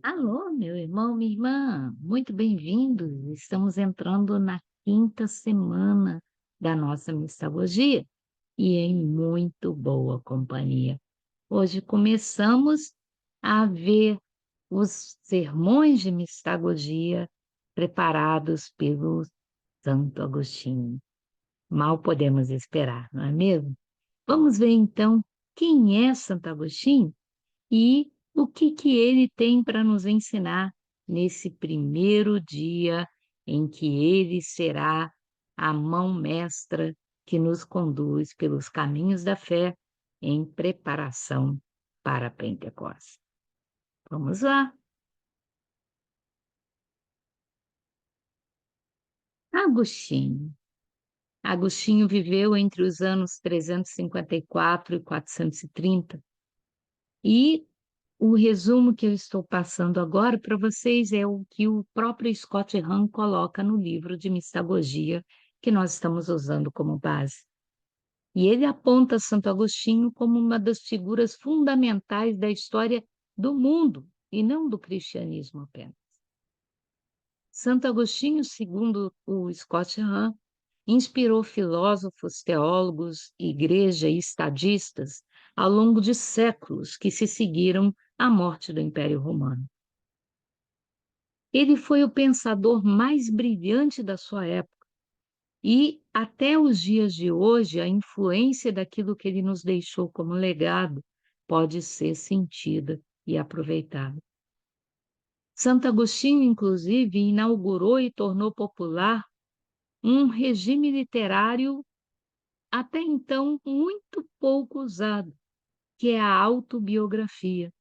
Alô, meu irmão, minha irmã, muito bem-vindos. Estamos entrando na quinta semana da nossa mistagogia e em muito boa companhia. Hoje começamos a ver os sermões de mistagogia preparados pelo Santo Agostinho. Mal podemos esperar, não é mesmo? Vamos ver então quem é Santo Agostinho e o que que ele tem para nos ensinar nesse primeiro dia em que ele será a mão mestra que nos conduz pelos caminhos da fé em preparação para Pentecostes. Vamos lá. Agostinho. Agostinho viveu entre os anos 354 e 430 e o resumo que eu estou passando agora para vocês é o que o próprio Scott Hahn coloca no livro de Mistagogia que nós estamos usando como base. E ele aponta Santo Agostinho como uma das figuras fundamentais da história do mundo, e não do cristianismo apenas. Santo Agostinho, segundo o Scott Hahn, inspirou filósofos, teólogos, igreja e estadistas ao longo de séculos que se seguiram à morte do Império Romano. Ele foi o pensador mais brilhante da sua época e, até os dias de hoje, a influência daquilo que ele nos deixou como legado pode ser sentida e aproveitada. Santo Agostinho, inclusive, inaugurou e tornou popular um regime literário até então muito pouco usado, que é a autobiografia,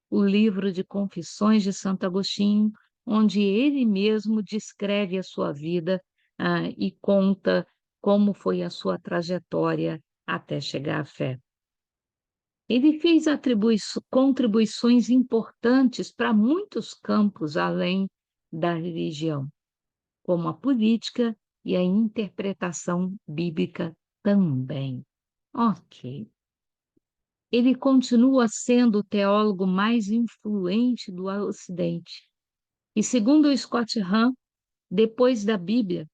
o livro de Confissões de Santo Agostinho, onde ele mesmo descreve a sua vida, e conta como foi a sua trajetória até chegar à fé. Ele fez contribuições importantes para muitos campos além da religião, como a política e a interpretação bíblica também. Ok. Ele continua sendo o teólogo mais influente do Ocidente. E segundo o Scott Hahn, depois da Bíblia,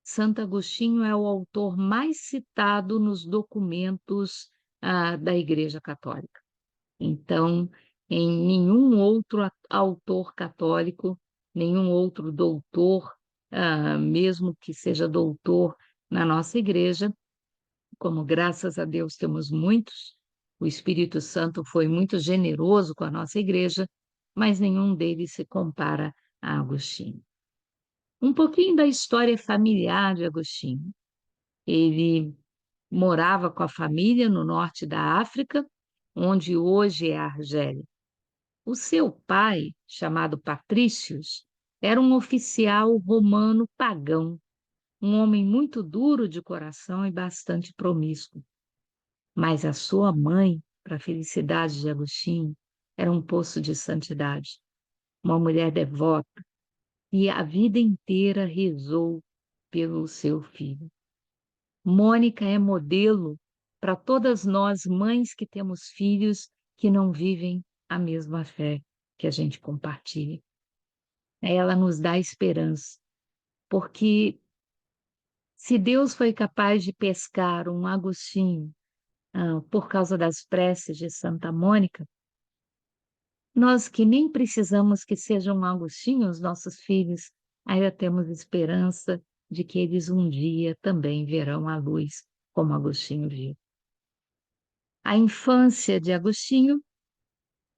Santo Agostinho é o autor mais citado nos documentos da Igreja Católica. Então, em nenhum outro autor católico, nenhum outro doutor, mesmo que seja doutor na nossa igreja, como graças a Deus temos muitos, o Espírito Santo foi muito generoso com a nossa igreja, mas nenhum deles se compara a Agostinho. Um pouquinho da história familiar de Agostinho. Ele morava com a família no norte da África, onde hoje é a Argélia. O seu pai, chamado Patrícios, era um oficial romano pagão, um homem muito duro de coração e bastante promíscuo. Mas a sua mãe, para a felicidade de Agostinho, era um poço de santidade, uma mulher devota, e a vida inteira rezou pelo seu filho. Mônica é modelo para todas nós mães que temos filhos que não vivem a mesma fé que a gente compartilha. Ela nos dá esperança, porque se Deus foi capaz de pescar um Agostinho, por causa das preces de Santa Mônica, nós que nem precisamos que sejam Agostinhos, nossos filhos, ainda temos esperança de que eles um dia também verão a luz, como Agostinho viu. A infância de Agostinho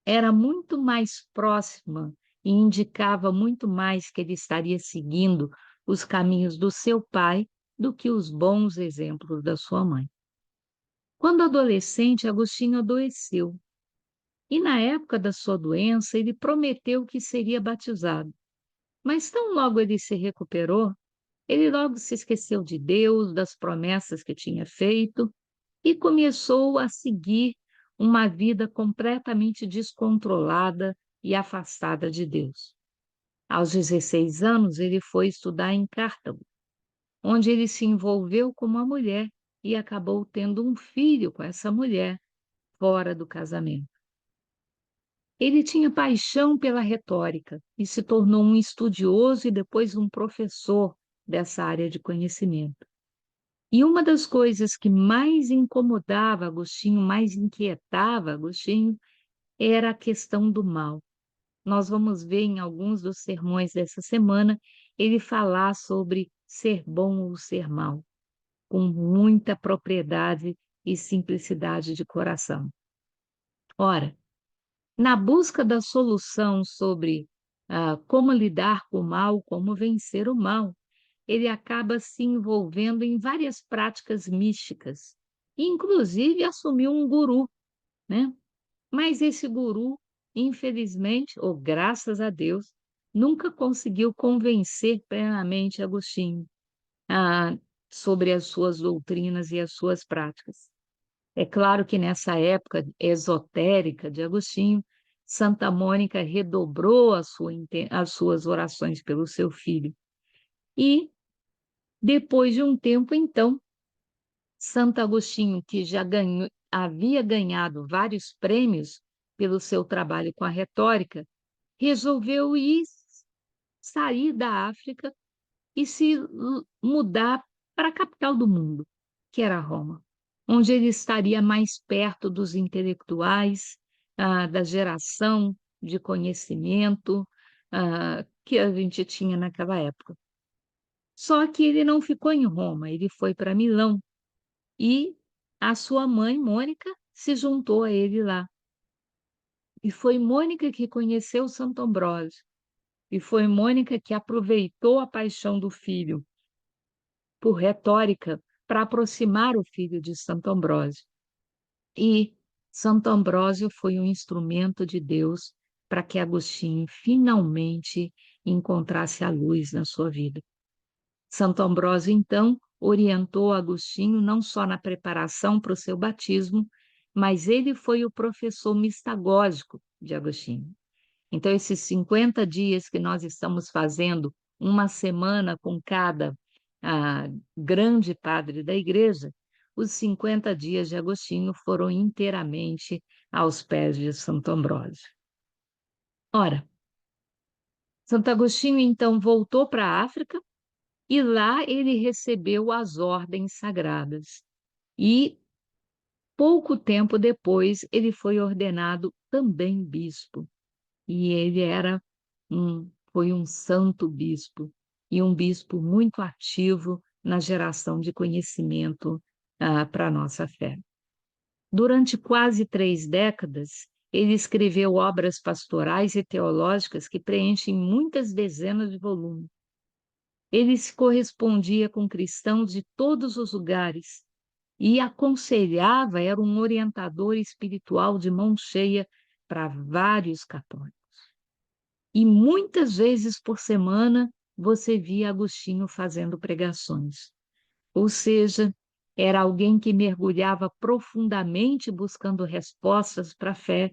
era muito mais próxima e indicava muito mais que ele estaria seguindo os caminhos do seu pai do que os bons exemplos da sua mãe. Quando adolescente, Agostinho adoeceu e, na época da sua doença, ele prometeu que seria batizado. Mas tão logo ele se recuperou, ele logo se esqueceu de Deus, das promessas que tinha feito e começou a seguir uma vida completamente descontrolada e afastada de Deus. Aos 16 anos, ele foi estudar em Cartago, onde ele se envolveu com uma mulher e acabou tendo um filho com essa mulher fora do casamento. Ele tinha paixão pela retórica e se tornou um estudioso e depois um professor dessa área de conhecimento. E uma das coisas que mais incomodava Agostinho, mais inquietava Agostinho, era a questão do mal. Nós vamos ver em alguns dos sermões dessa semana ele falar sobre ser bom ou ser mal, com muita propriedade e simplicidade de coração. Ora, na busca da solução sobre como lidar com o mal, como vencer o mal, ele acaba se envolvendo em várias práticas místicas, inclusive assumiu um guru, né? Mas esse guru, infelizmente, ou graças a Deus, nunca conseguiu convencer plenamente Agostinho ah, sobre as suas doutrinas e as suas práticas. É claro que nessa época esotérica de Agostinho, Santa Mônica redobrou as suas orações pelo seu filho. E, depois de um tempo, então, Santo Agostinho, que já havia ganhado vários prêmios pelo seu trabalho com a retórica, resolveu sair da África e se mudar para a capital do mundo, que era Roma, onde ele estaria mais perto dos intelectuais, da geração de conhecimento, que a gente tinha naquela época. Só que ele não ficou em Roma, ele foi para Milão e a sua mãe, Mônica, se juntou a ele lá. E foi Mônica que conheceu Santo Ambrósio. E foi Mônica que aproveitou a paixão do filho por retórica para aproximar o filho de Santo Ambrósio. E Santo Ambrósio foi um instrumento de Deus para que Agostinho finalmente encontrasse a luz na sua vida. Santo Ambrósio, então, orientou Agostinho não só na preparação para o seu batismo, mas ele foi o professor mistagógico de Agostinho. Então, esses 50 dias que nós estamos fazendo, uma semana com cada grande padre da igreja, os 50 dias de Agostinho foram inteiramente aos pés de Santo Ambrósio. Ora, Santo Agostinho então voltou para a África e lá ele recebeu as ordens sagradas. E pouco tempo depois ele foi ordenado também bispo. E ele foi um santo bispo, e um bispo muito ativo na geração de conhecimento para a nossa fé. Durante quase 3 décadas, ele escreveu obras pastorais e teológicas que preenchem muitas dezenas de volumes. Ele se correspondia com cristãos de todos os lugares e aconselhava, era um orientador espiritual de mão cheia para vários católicos. E muitas vezes por semana você via Agostinho fazendo pregações. Ou seja, era alguém que mergulhava profundamente buscando respostas para a fé,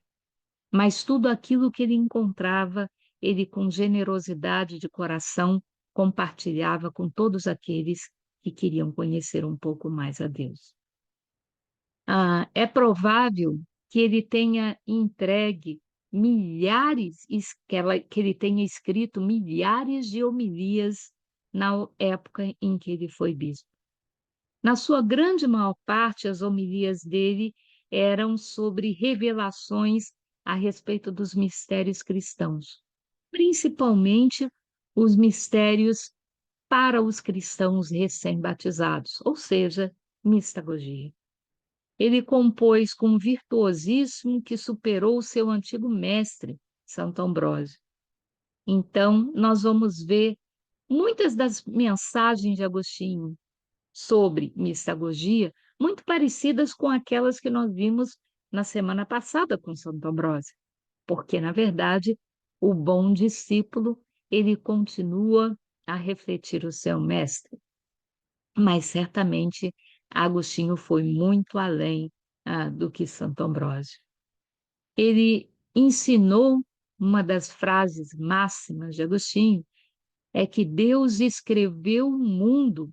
mas tudo aquilo que ele encontrava, ele com generosidade de coração compartilhava com todos aqueles que queriam conhecer um pouco mais a Deus. É provável que ele tenha entregue que ele tenha escrito milhares de homilias na época em que ele foi bispo. Na sua grande maior parte, as homilias dele eram sobre revelações a respeito dos mistérios cristãos, principalmente os mistérios para os cristãos recém-batizados, ou seja, mistagogia. Ele compôs com um virtuosismo que superou o seu antigo mestre, Santo Ambrósio. Então, nós vamos ver muitas das mensagens de Agostinho sobre mistagogia muito parecidas com aquelas que nós vimos na semana passada com Santo Ambrósio, porque, na verdade, o bom discípulo, ele continua a refletir o seu mestre, mas certamente Agostinho foi muito além do que Santo Ambrósio. Ele ensinou, uma das frases máximas de Agostinho, é que Deus escreveu o mundo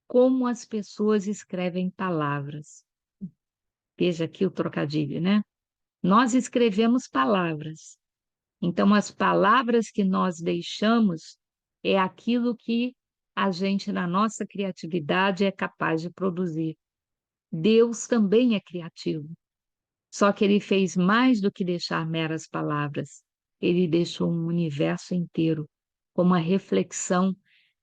como as pessoas escrevem palavras. Veja aqui o trocadilho, né? Nós escrevemos palavras, então as palavras que nós deixamos é aquilo que a gente, na nossa criatividade, é capaz de produzir. Deus também é criativo, só que ele fez mais do que deixar meras palavras. Ele deixou um universo inteiro, como a reflexão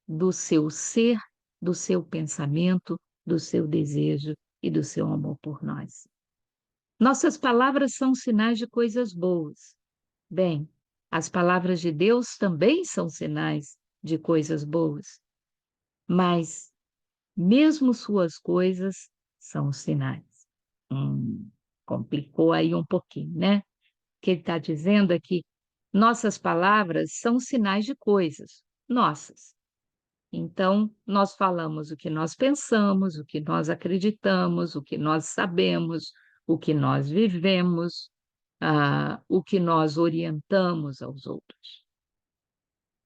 do seu ser, do seu pensamento, do seu desejo e do seu amor por nós. Nossas palavras são sinais de coisas boas. Bem, as palavras de Deus também são sinais de coisas boas, mas mesmo suas coisas são sinais. Hum, complicou aí um pouquinho, né? O que ele está dizendo é que nossas palavras são sinais de coisas nossas. Então, nós falamos o que nós pensamos, o que nós acreditamos, o que nós sabemos, o que nós vivemos, o que nós orientamos aos outros.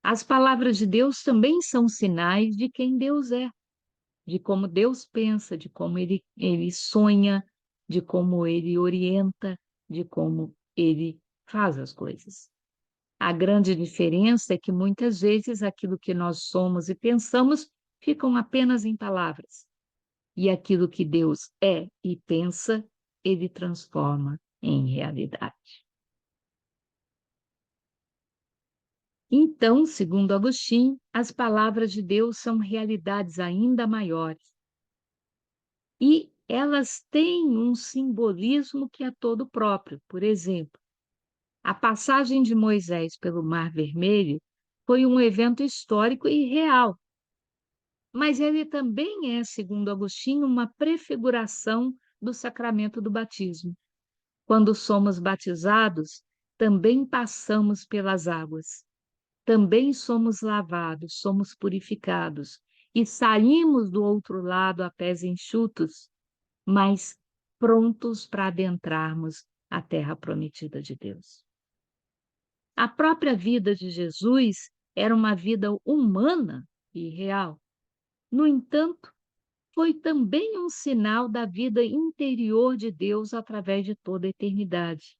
As palavras de Deus também são sinais de quem Deus é, de como Deus pensa, de como ele sonha, de como ele orienta, de como ele faz as coisas. A grande diferença é que muitas vezes aquilo que nós somos e pensamos ficam apenas em palavras, e aquilo que Deus é e pensa, ele transforma em realidade. Então, segundo Agostinho, as palavras de Deus são realidades ainda maiores, e elas têm um simbolismo que é todo próprio. Por exemplo, a passagem de Moisés pelo Mar Vermelho foi um evento histórico e real, mas ele também é, segundo Agostinho, uma prefiguração do sacramento do batismo. Quando somos batizados, também passamos pelas águas, também somos lavados, somos purificados e saímos do outro lado a pés enxutos, mas prontos para adentrarmos a terra prometida de Deus. A própria vida de Jesus era uma vida humana e real. No entanto, foi também um sinal da vida interior de Deus através de toda a eternidade.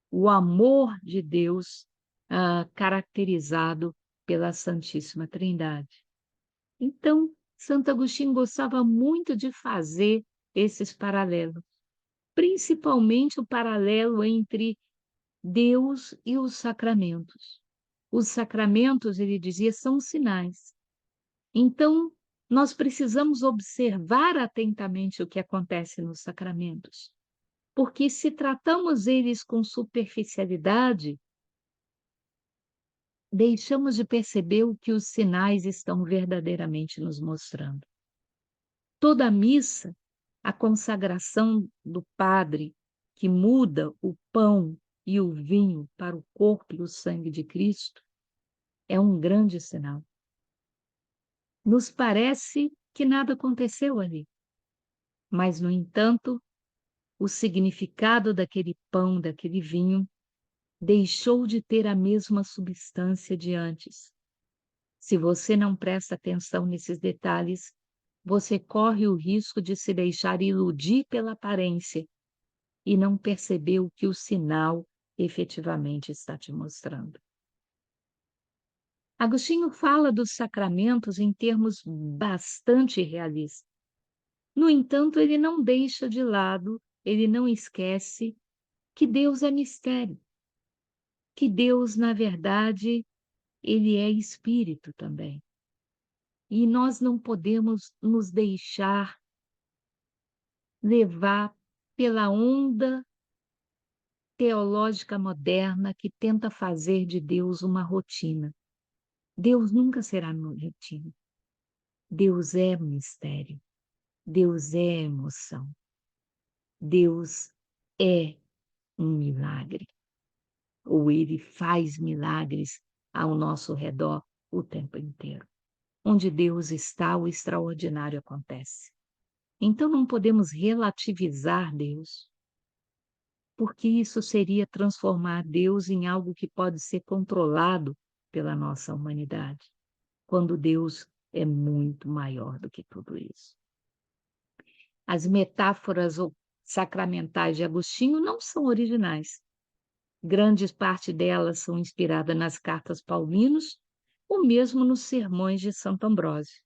O amor de Deus, caracterizado pela Santíssima Trindade. Então, Santo Agostinho gostava muito de fazer esses paralelos, principalmente o paralelo entre Deus e os sacramentos. Os sacramentos, ele dizia, são sinais. Então, nós precisamos observar atentamente o que acontece nos sacramentos, porque se tratamos eles com superficialidade, deixamos de perceber o que os sinais estão verdadeiramente nos mostrando. Toda a missa, a consagração do padre, que muda o pão e o vinho para o corpo e o sangue de Cristo, é um grande sinal. Nos parece que nada aconteceu ali, mas, no entanto, o significado daquele pão, daquele vinho, deixou de ter a mesma substância de antes. Se você não presta atenção nesses detalhes, você corre o risco de se deixar iludir pela aparência e não perceber o que o sinal efetivamente está te mostrando. Agostinho fala dos sacramentos em termos bastante realistas. No entanto, ele não deixa de lado, ele não esquece que Deus é mistério, que Deus, na verdade, ele é espírito também. E nós não podemos nos deixar levar pela onda teológica moderna que tenta fazer de Deus uma rotina. Deus nunca será uma rotina. Deus é mistério. Deus é emoção. Deus é um milagre. Ou ele faz milagres ao nosso redor o tempo inteiro. Onde Deus está, o extraordinário acontece. Então não podemos relativizar Deus, porque isso seria transformar Deus em algo que pode ser controlado pela nossa humanidade, quando Deus é muito maior do que tudo isso. As metáforas sacramentais de Agostinho não são originais. Grande parte delas são inspiradas nas cartas paulinas ou mesmo nos sermões de Santo Ambrósio.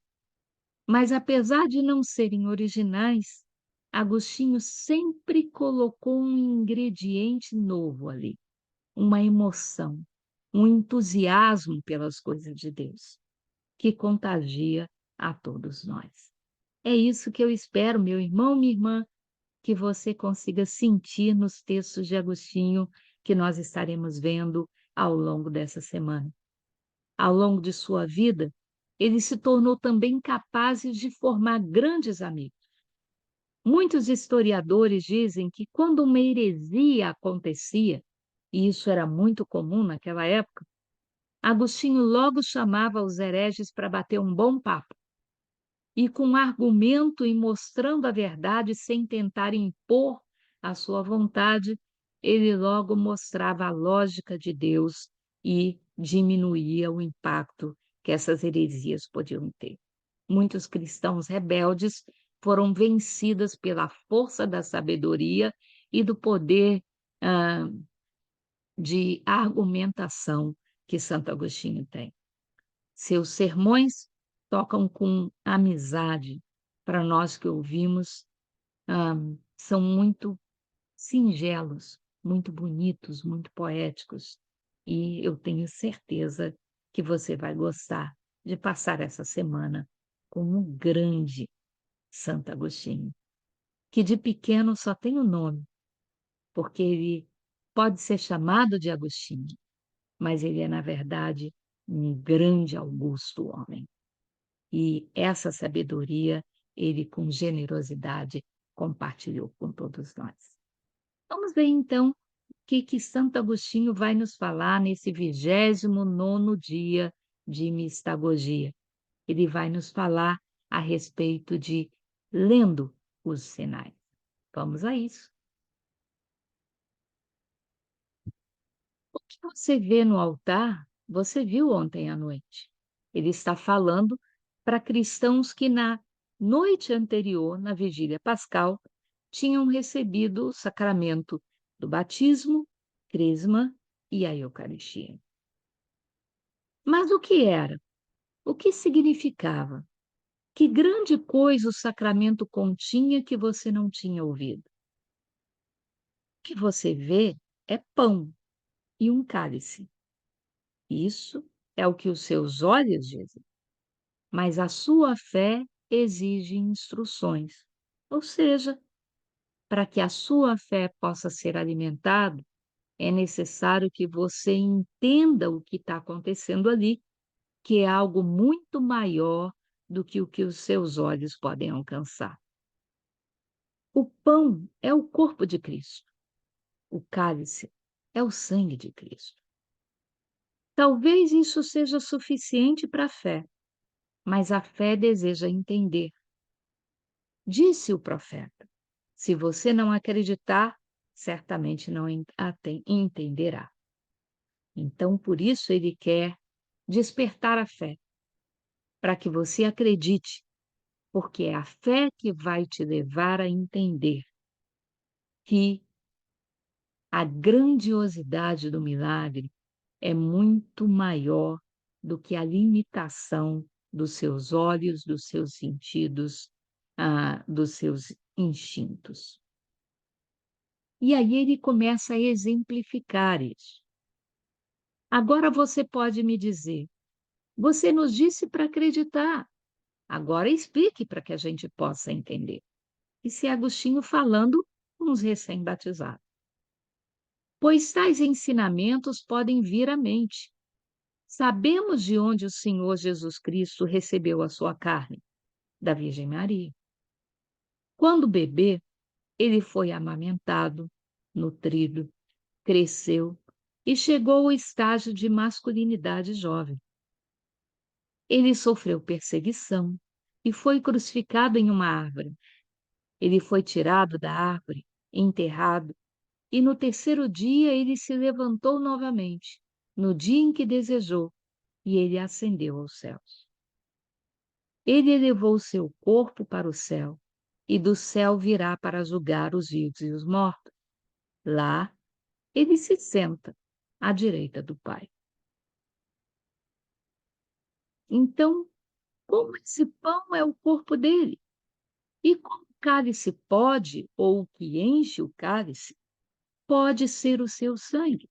Mas apesar de não serem originais, Agostinho sempre colocou um ingrediente novo ali, uma emoção, um entusiasmo pelas coisas de Deus, que contagia a todos nós. É isso que eu espero, meu irmão, minha irmã, que você consiga sentir nos textos de Agostinho que nós estaremos vendo ao longo dessa semana. Ao longo de sua vida, ele se tornou também capaz de formar grandes amigos. Muitos historiadores dizem que quando uma heresia acontecia, e isso era muito comum naquela época, Agostinho logo chamava os hereges para bater um bom papo. E com argumento e mostrando a verdade sem tentar impor a sua vontade, ele logo mostrava a lógica de Deus e diminuía o impacto que essas heresias podiam ter. Muitos cristãos rebeldes foram vencidos pela força da sabedoria e do poder, hã, de argumentação que Santo Agostinho tem. Seus sermões tocam com amizade. Para nós que ouvimos, são muito singelos, muito bonitos, muito poéticos. E eu tenho certeza que você vai gostar de passar essa semana com um grande Santo Agostinho, que de pequeno só tem o nome, porque ele pode ser chamado de Agostinho, mas ele é, na verdade, um grande augusto homem. E essa sabedoria ele, com generosidade, compartilhou com todos nós. Vamos ver então o que Santo Agostinho vai nos falar nesse 29º dia de mistagogia. Ele vai nos falar a respeito de lendo os sinais. Vamos a isso. O que você vê no altar, você viu ontem à noite. Ele está falando para cristãos que na noite anterior, na vigília pascal, tinham recebido o sacramento do batismo, crisma e a Eucaristia. Mas o que era? O que significava? Que grande coisa o sacramento continha que você não tinha ouvido? O que você vê é pão e um cálice. Isso é o que os seus olhos dizem, mas a sua fé exige instruções. Ou seja, para que a sua fé possa ser alimentada, é necessário que você entenda o que está acontecendo ali, que é algo muito maior do que o que os seus olhos podem alcançar. O pão é o corpo de Cristo, o cálice é o sangue de Cristo. Talvez isso seja suficiente para a fé, mas a fé deseja entender. Disse o profeta: se você não acreditar, certamente não entenderá. Então, por isso, ele quer despertar a fé, para que você acredite, porque é a fé que vai te levar a entender que a grandiosidade do milagre é muito maior do que a limitação dos seus olhos, dos seus sentidos, dos seus instintos. E aí ele começa a exemplificar isso. Agora você pode me dizer, você nos disse para acreditar, agora explique para que a gente possa entender. Isso é Agostinho falando com os recém-batizados. Pois tais ensinamentos podem vir à mente. Sabemos de onde o Senhor Jesus Cristo recebeu a sua carne, da Virgem Maria. Quando bebê, ele foi amamentado, nutrido, cresceu e chegou ao estágio de masculinidade jovem. Ele sofreu perseguição e foi crucificado em uma árvore. Ele foi tirado da árvore, enterrado, e no terceiro dia ele se levantou novamente, no dia em que desejou, e ele ascendeu aos céus. Ele elevou seu corpo para o céu e do céu virá para julgar os vivos e os mortos. Lá ele se senta à direita do Pai. Então, como esse pão é o corpo dele? E como o cálice pode, ou o que enche o cálice, pode ser o seu sangue?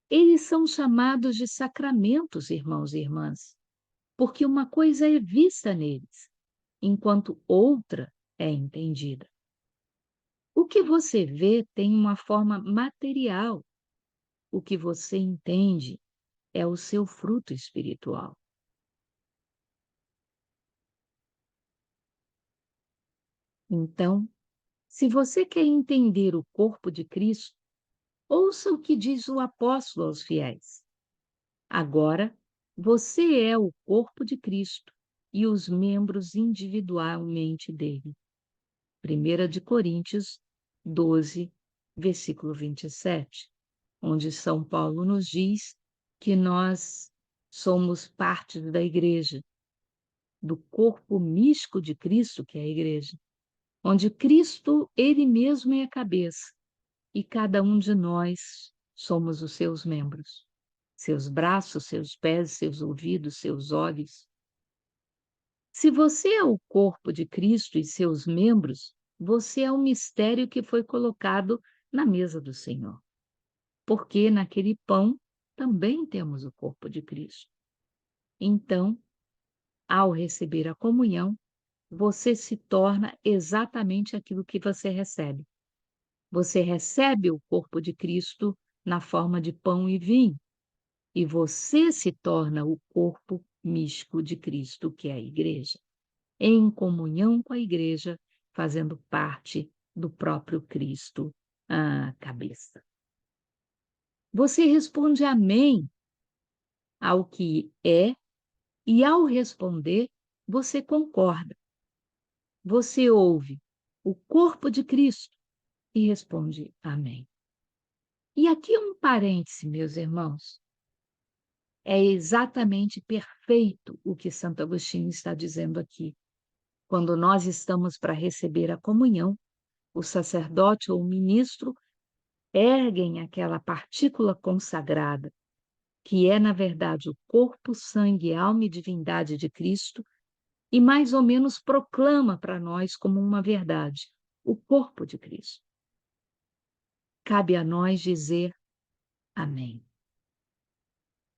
Eles são chamados de sacramentos, irmãos e irmãs, porque uma coisa é vista neles, enquanto outra é entendida. O que você vê tem uma forma material, o que você entende é o seu fruto espiritual. Então, se você quer entender o corpo de Cristo, ouça o que diz o apóstolo aos fiéis. Agora, você é o corpo de Cristo e os membros individualmente dele. 1 Coríntios 12, versículo 27, onde São Paulo nos diz que nós somos parte da igreja, do corpo místico de Cristo, que é a igreja, onde Cristo, ele mesmo é a cabeça, e cada um de nós somos os seus membros, seus braços, seus pés, seus ouvidos, seus olhos. Se você é o corpo de Cristo e seus membros, você é o mistério que foi colocado na mesa do Senhor. Porque naquele pão também temos o corpo de Cristo. Então, ao receber a comunhão, você se torna exatamente aquilo que você recebe. Você recebe o corpo de Cristo na forma de pão e vinho, e você se torna o corpo místico de Cristo, que é a igreja, em comunhão com a igreja, fazendo parte do próprio Cristo, a cabeça. Você responde amém ao que é, e ao responder, você concorda. Você ouve o corpo de Cristo e responde amém. E aqui um parêntese, meus irmãos. É exatamente perfeito o que Santo Agostinho está dizendo aqui. Quando nós estamos para receber a comunhão, o sacerdote ou o ministro erguem aquela partícula consagrada, que é, na verdade, o corpo, sangue, alma e divindade de Cristo, e mais ou menos proclama para nós como uma verdade, o corpo de Cristo. Cabe a nós dizer amém.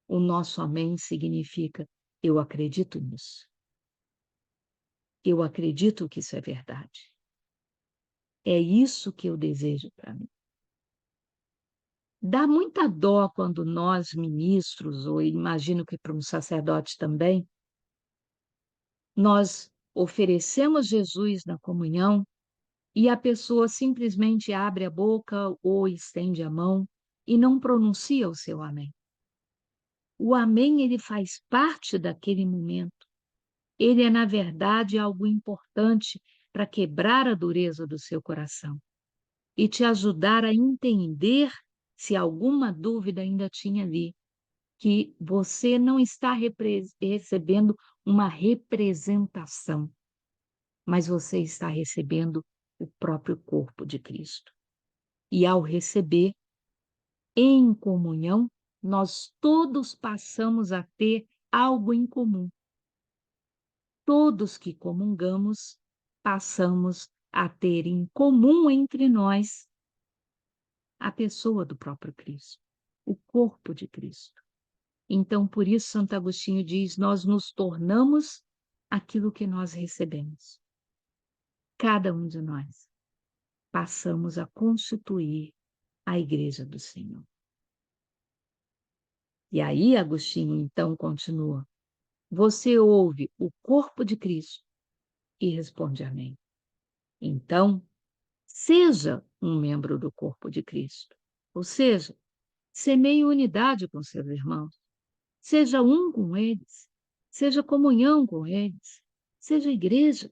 O nosso amém significa eu acredito nisso. Eu acredito que isso é verdade. É isso que eu desejo para mim. Dá muita dó quando nós, ministros, ou imagino que para um sacerdote também, nós oferecemos Jesus na comunhão e a pessoa simplesmente abre a boca ou estende a mão e não pronuncia o seu amém. O amém, ele faz parte daquele momento. Ele é, na verdade, algo importante para quebrar a dureza do seu coração e te ajudar a entender, se alguma dúvida ainda tinha ali, que você não está recebendo uma representação, mas você está recebendo o próprio corpo de Cristo. E ao receber, em comunhão, nós todos passamos a ter algo em comum. Todos que comungamos passamos a ter em comum entre nós a pessoa do próprio Cristo, o corpo de Cristo. Então, por isso, Santo Agostinho diz: nós nos tornamos aquilo que nós recebemos. Cada um de nós passamos a constituir a Igreja do Senhor. E aí, Agostinho, então, continua: você ouve o corpo de Cristo e responde amém. Então, seja um membro do corpo de Cristo. Ou seja, semeie unidade com seus irmãos. Seja um com eles. Seja comunhão com eles. Seja igreja.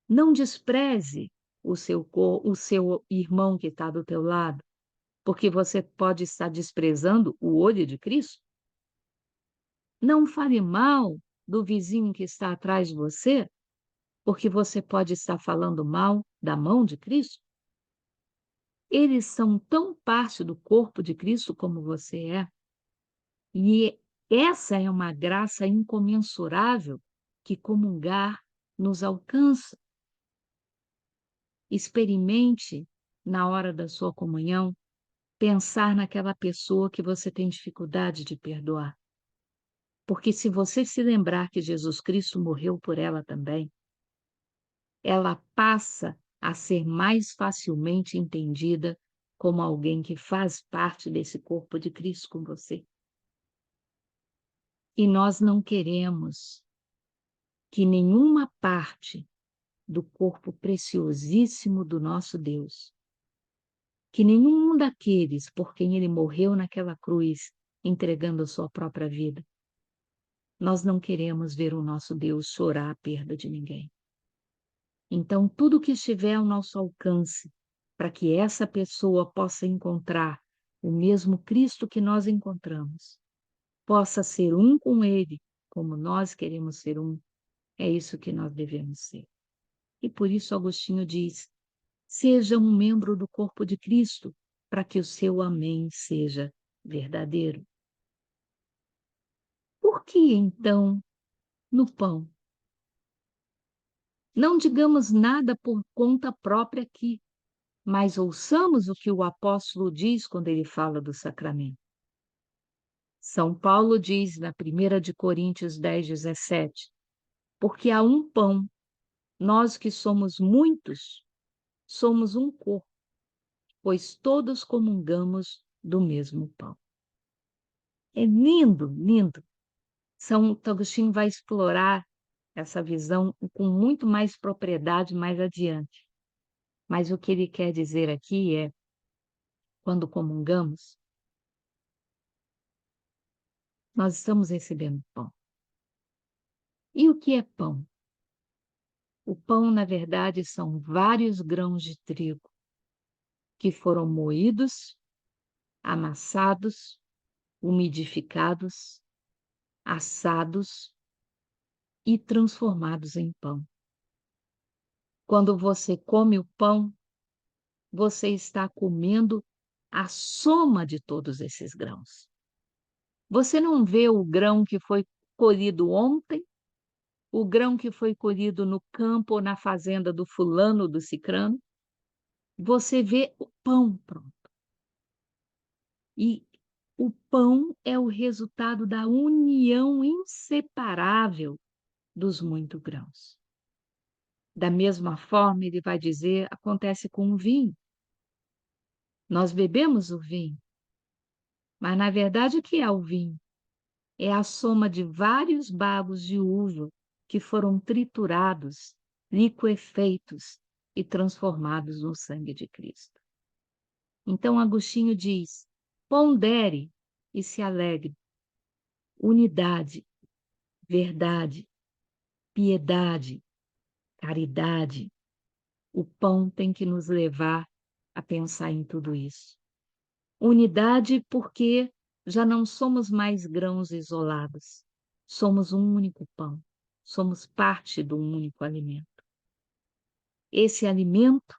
Não despreze o seu irmão que está do teu lado, porque você pode estar desprezando o olho de Cristo. Não fale mal do vizinho que está atrás de você, porque você pode estar falando mal da mão de Cristo. Eles são tão parte do corpo de Cristo como você é, e essa é uma graça incomensurável que comungar nos alcança. Experimente, na hora da sua comunhão, pensar naquela pessoa que você tem dificuldade de perdoar. Porque se você se lembrar que Jesus Cristo morreu por ela também, ela passa a ser mais facilmente entendida como alguém que faz parte desse corpo de Cristo com você. E nós não queremos que nenhuma parte do corpo preciosíssimo do nosso Deus, que nenhum daqueles por quem ele morreu naquela cruz, entregando a sua própria vida, nós não queremos ver o nosso Deus chorar a perda de ninguém. Então, tudo que estiver ao nosso alcance, para que essa pessoa possa encontrar o mesmo Cristo que nós encontramos, possa ser um com Ele, como nós queremos ser um, é isso que nós devemos ser. E por isso Agostinho diz: seja um membro do corpo de Cristo, para que o seu amém seja verdadeiro. Por que então no pão? Não digamos nada por conta própria aqui, mas ouçamos o que o apóstolo diz quando ele fala do sacramento. São Paulo diz na 1 de Coríntios 10:17, porque há um pão, nós que somos muitos, somos um corpo, pois todos comungamos do mesmo pão. É lindo, lindo. São Agostinho vai explorar essa visão com muito mais propriedade mais adiante. Mas o que ele quer dizer aqui é, quando comungamos, nós estamos recebendo pão. E o que é pão? O pão, na verdade, são vários grãos de trigo que foram moídos, amassados, umidificados, assados e transformados em pão. Quando você come o pão, você está comendo a soma de todos esses grãos. Você não vê o grão que foi colhido ontem, o grão que foi colhido no campo ou na fazenda do fulano, do cicrano. Você vê o pão pronto. E o pão é o resultado da união inseparável dos muitos grãos. Da mesma forma, ele vai dizer, acontece com o vinho. Nós bebemos o vinho, mas na verdade o que é o vinho? É a soma de vários bagos de uva que foram triturados, liquefeitos e transformados no sangue de Cristo. Então Agostinho diz: pondere e se alegre. Unidade, verdade, piedade, caridade. O pão tem que nos levar a pensar em tudo isso. Unidade porque já não somos mais grãos isolados. Somos um único pão. Somos parte de um único alimento. Esse alimento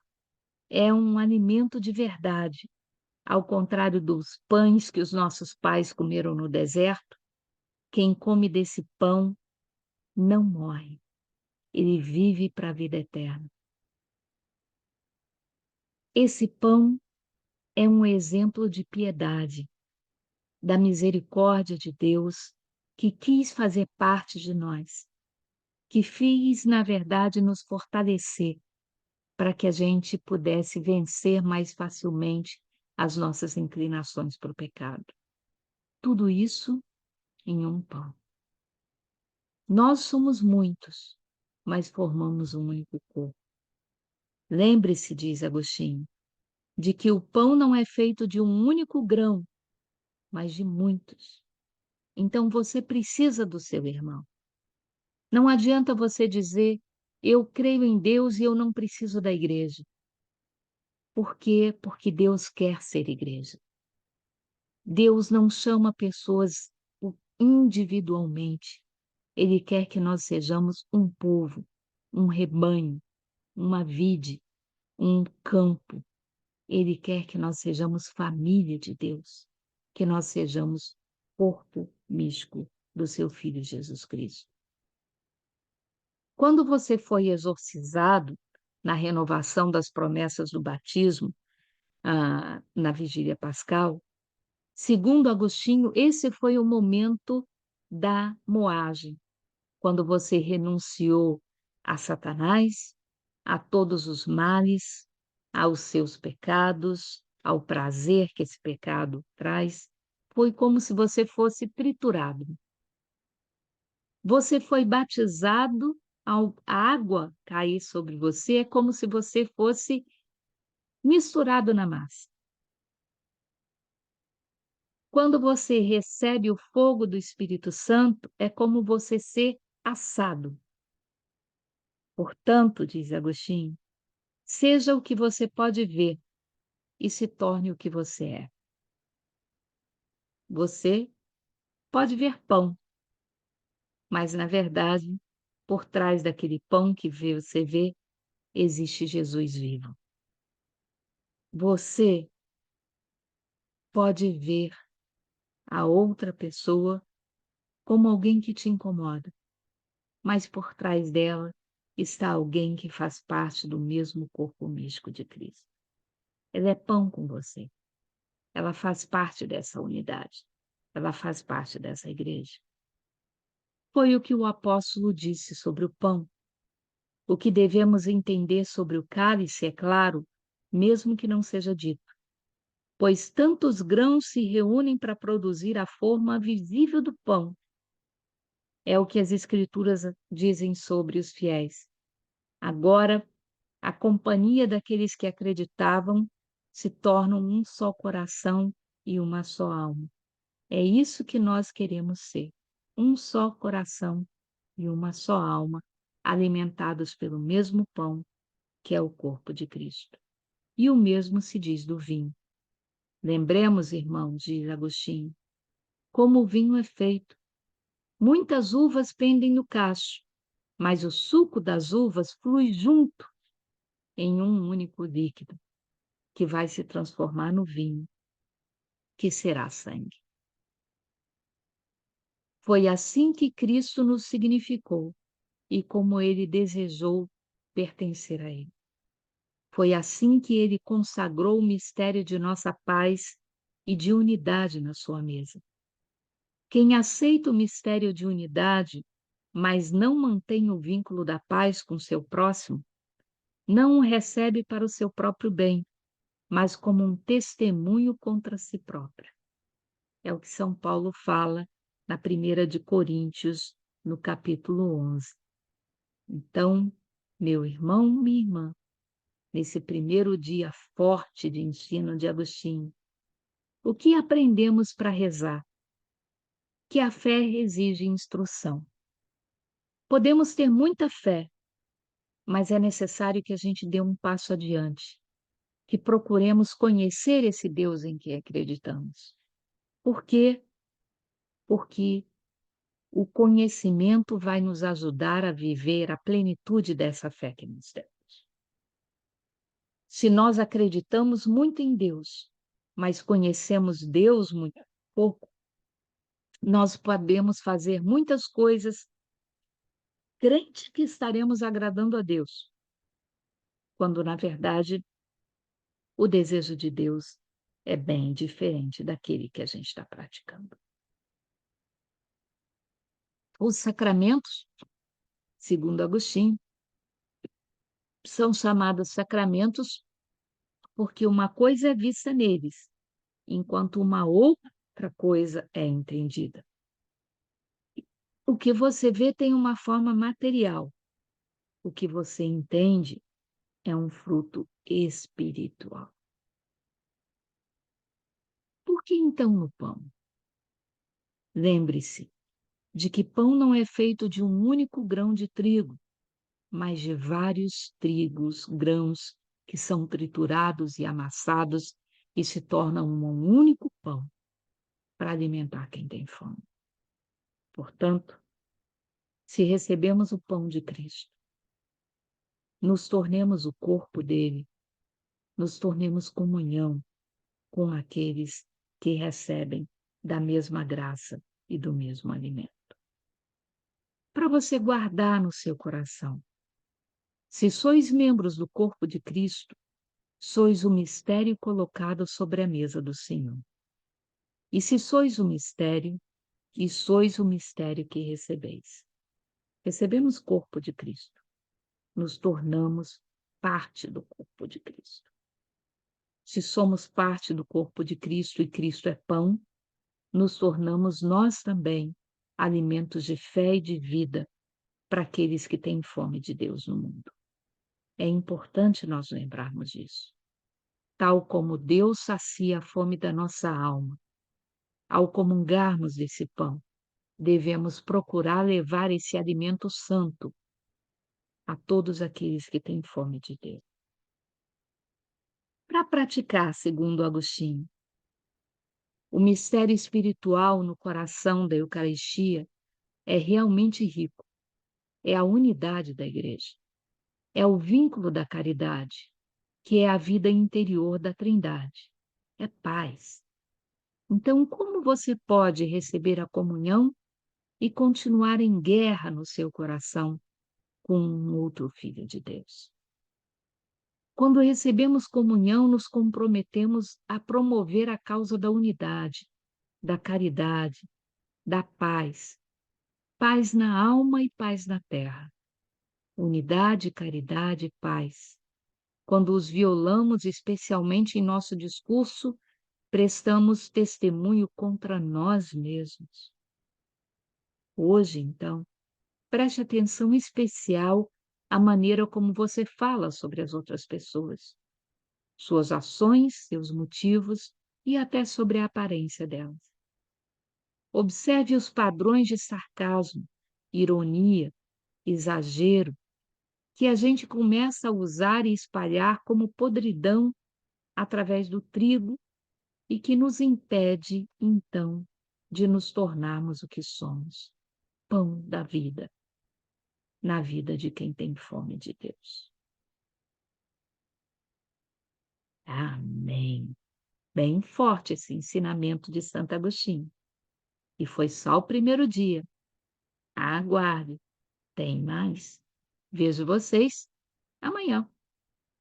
é um alimento de verdade, ao contrário dos pães que os nossos pais comeram no deserto. Quem come desse pão não morre, ele vive para a vida eterna. Esse pão é um exemplo de piedade, da misericórdia de Deus que quis fazer parte de nós, que quis, na verdade, nos fortalecer para que a gente pudesse vencer mais facilmente as nossas inclinações para o pecado. Tudo isso em um pão. Nós somos muitos, mas formamos um único corpo. Lembre-se, diz Agostinho, de que o pão não é feito de um único grão, mas de muitos. Então você precisa do seu irmão. Não adianta você dizer, eu creio em Deus e eu não preciso da igreja. Por quê? Porque Deus quer ser igreja. Deus não chama pessoas individualmente. Ele quer que nós sejamos um povo. um rebanho, uma vide, um campo. Ele quer que nós sejamos família de Deus, que nós sejamos corpo místico do seu Filho Jesus Cristo. Quando você foi exorcizado na renovação das promessas do batismo, na vigília pascal, segundo Agostinho, esse foi o momento da moagem, quando você renunciou a Satanás, a todos os males, aos seus pecados, ao prazer que esse pecado traz. Foi como se você fosse triturado. Você foi batizado, a água cair sobre você, é como se você fosse misturado na massa. Quando você recebe o fogo do Espírito Santo, é como você ser assado. Portanto, diz Agostinho, seja o que você pode ver e se torne o que você é. Você pode ver pão, mas na verdade, por trás daquele pão que você vê, existe Jesus vivo. Você pode ver a outra pessoa como alguém que te incomoda, mas por trás dela está alguém que faz parte do mesmo corpo místico de Cristo. Ela é pão com você. Ela faz parte dessa unidade. Ela faz parte dessa igreja. Foi o que o apóstolo disse sobre o pão. O que devemos entender sobre o cálice é claro, mesmo que não seja dito, pois tantos grãos se reúnem para produzir a forma visível do pão. É o que as Escrituras dizem sobre os fiéis. Agora, a companhia daqueles que acreditavam se tornam um só coração e uma só alma. É isso que nós queremos ser, um só coração e uma só alma, alimentados pelo mesmo pão, que é o corpo de Cristo. E o mesmo se diz do vinho. Lembremos, irmãos, diz Agostinho, como o vinho é feito. Muitas uvas pendem no cacho, mas o suco das uvas flui junto em um único líquido, que vai se transformar no vinho, que será sangue. Foi assim que Cristo nos significou e como ele desejou pertencer a ele. Foi assim que ele consagrou o mistério de nossa paz e de unidade na sua mesa. Quem aceita o mistério de unidade, mas não mantém o vínculo da paz com seu próximo, não o recebe para o seu próprio bem, mas como um testemunho contra si próprio. É o que São Paulo fala na 1 de Coríntios, no capítulo 11. Então, meu irmão, minha irmã, nesse primeiro dia forte de ensino de Agostinho, o que aprendemos para rezar? Que a fé exige instrução. Podemos ter muita fé, mas é necessário que a gente dê um passo adiante, que procuremos conhecer esse Deus em que acreditamos. Por quê? Porque o conhecimento vai nos ajudar a viver a plenitude dessa fé que nós temos. Se nós acreditamos muito em Deus, mas conhecemos Deus muito pouco, nós podemos fazer muitas coisas crente que estaremos agradando a Deus, quando na verdade o desejo de Deus é bem diferente daquele que a gente está praticando. Os sacramentos, segundo Agostinho, são chamados sacramentos porque uma coisa é vista neles, enquanto uma outra coisa é entendida. O que você vê tem uma forma material, o que você entende é um fruto espiritual. Por que então no pão? Lembre-se de que pão não é feito de um único grão de trigo, mas de vários grãos que são triturados e amassados e se tornam um único pão para alimentar quem tem fome. Portanto, se recebemos o pão de Cristo, nos tornemos o corpo dele, nos tornemos comunhão com aqueles que recebem da mesma graça e do mesmo alimento. Para você guardar no seu coração. Se sois membros do corpo de Cristo, sois o mistério colocado sobre a mesa do Senhor. E se sois o mistério, e sois o mistério que recebeis. Recebemos o corpo de Cristo, nos tornamos parte do corpo de Cristo. Se somos parte do corpo de Cristo e Cristo é pão, nos tornamos nós também alimentos de fé e de vida para aqueles que têm fome de Deus no mundo. É importante nós lembrarmos disso. Tal como Deus sacia a fome da nossa alma, ao comungarmos desse pão, devemos procurar levar esse alimento santo a todos aqueles que têm fome de Deus. Para praticar, segundo Agostinho, o mistério espiritual no coração da Eucaristia é realmente rico. É a unidade da Igreja. É o vínculo da caridade, que é a vida interior da Trindade. É paz. Então, como você pode receber a comunhão e continuar em guerra no seu coração com um outro filho de Deus? Quando recebemos comunhão, nos comprometemos a promover a causa da unidade, da caridade, da paz, paz na alma e paz na terra. Unidade, caridade e paz. Quando os violamos, especialmente em nosso discurso, prestamos testemunho contra nós mesmos. Hoje, então, preste atenção especial à maneira como você fala sobre as outras pessoas, suas ações, seus motivos e até sobre a aparência delas. Observe os padrões de sarcasmo, ironia, exagero, que a gente começa a usar e espalhar como podridão através do trigo e que nos impede, então, de nos tornarmos o que somos, pão da vida, na vida de quem tem fome de Deus. Amém. Bem forte esse ensinamento de Santo Agostinho. E foi só o primeiro dia. Aguarde, tem mais. Vejo vocês amanhã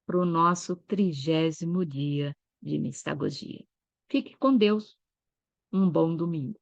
para o nosso 30º dia de mistagogia. Fique com Deus. Um bom domingo.